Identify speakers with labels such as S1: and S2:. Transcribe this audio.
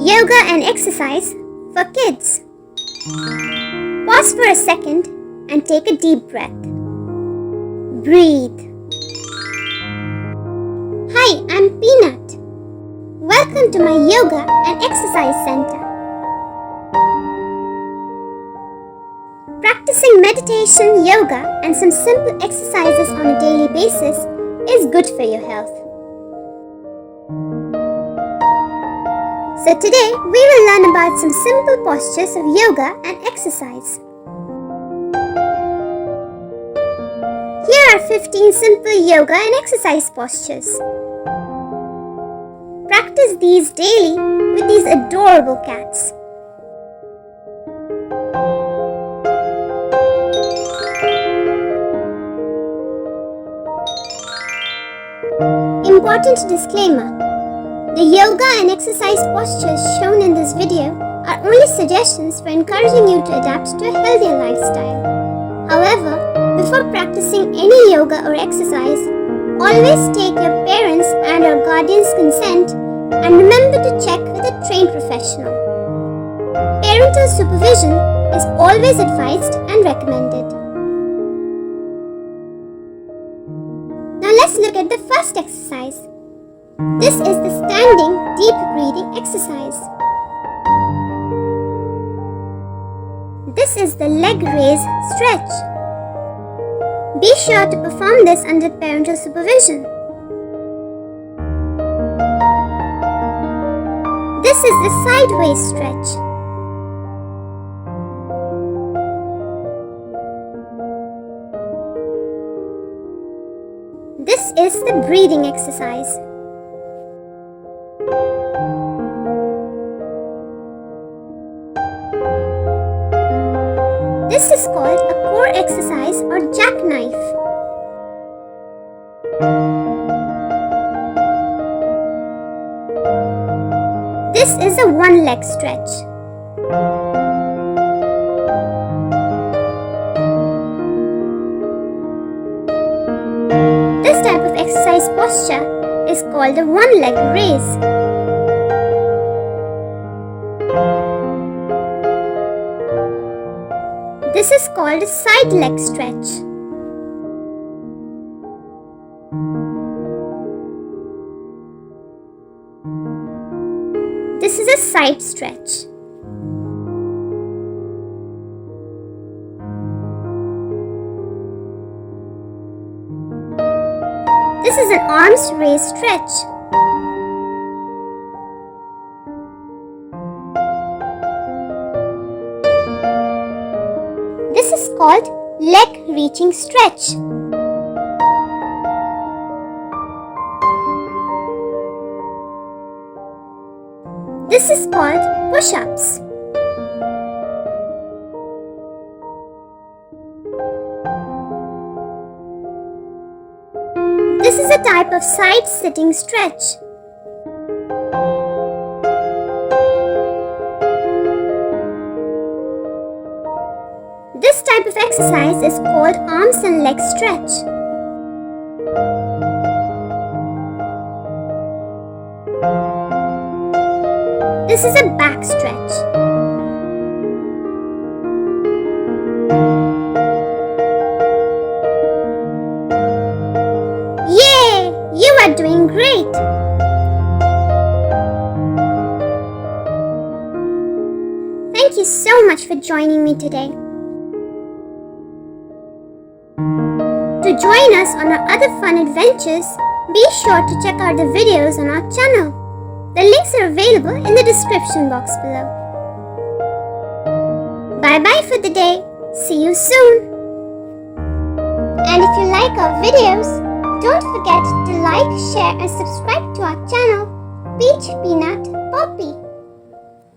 S1: Yoga and exercise for kids. Pause for a second and take a deep breath. Breathe. Hi, I'm Peanut. Welcome to my yoga and exercise center. Practicing meditation, yoga, and some simple exercises on a daily basis is good for your health. So today, we will learn about some simple postures of yoga and exercise. Here are 15 simple yoga and exercise postures. Practice these daily with these adorable cats. Important disclaimer. The yoga and exercise postures shown in this video are only suggestions for encouraging you to adapt to a healthier lifestyle. However, before practicing any yoga or exercise, always take your parents' and or guardians' consent and remember to check with a trained professional. Parental supervision is always advised and recommended. Now let's look at the first exercise. This is the standing deep breathing exercise. This is the leg raise stretch. Be sure to perform this under parental supervision. This is the sideways stretch. This is the breathing exercise. This is called a core exercise or jackknife. This is a one-leg stretch. This type of exercise posture is called a one-leg raise. This is called a side leg stretch. This is a side stretch. This is an arms raise stretch. This is called leg reaching stretch. This is called push-ups. This is a type of side-sitting stretch. This type of exercise is called arms and leg stretch. This is a back stretch. Yay! You are doing great! Thank you so much for joining me today. To join us on our other fun adventures, be sure to check out the videos on our channel. The links are available in the description box below. Bye-bye for the day. See you soon. And if you like our videos, don't forget to like, share and subscribe to our channel, Peach Peanut Poppy.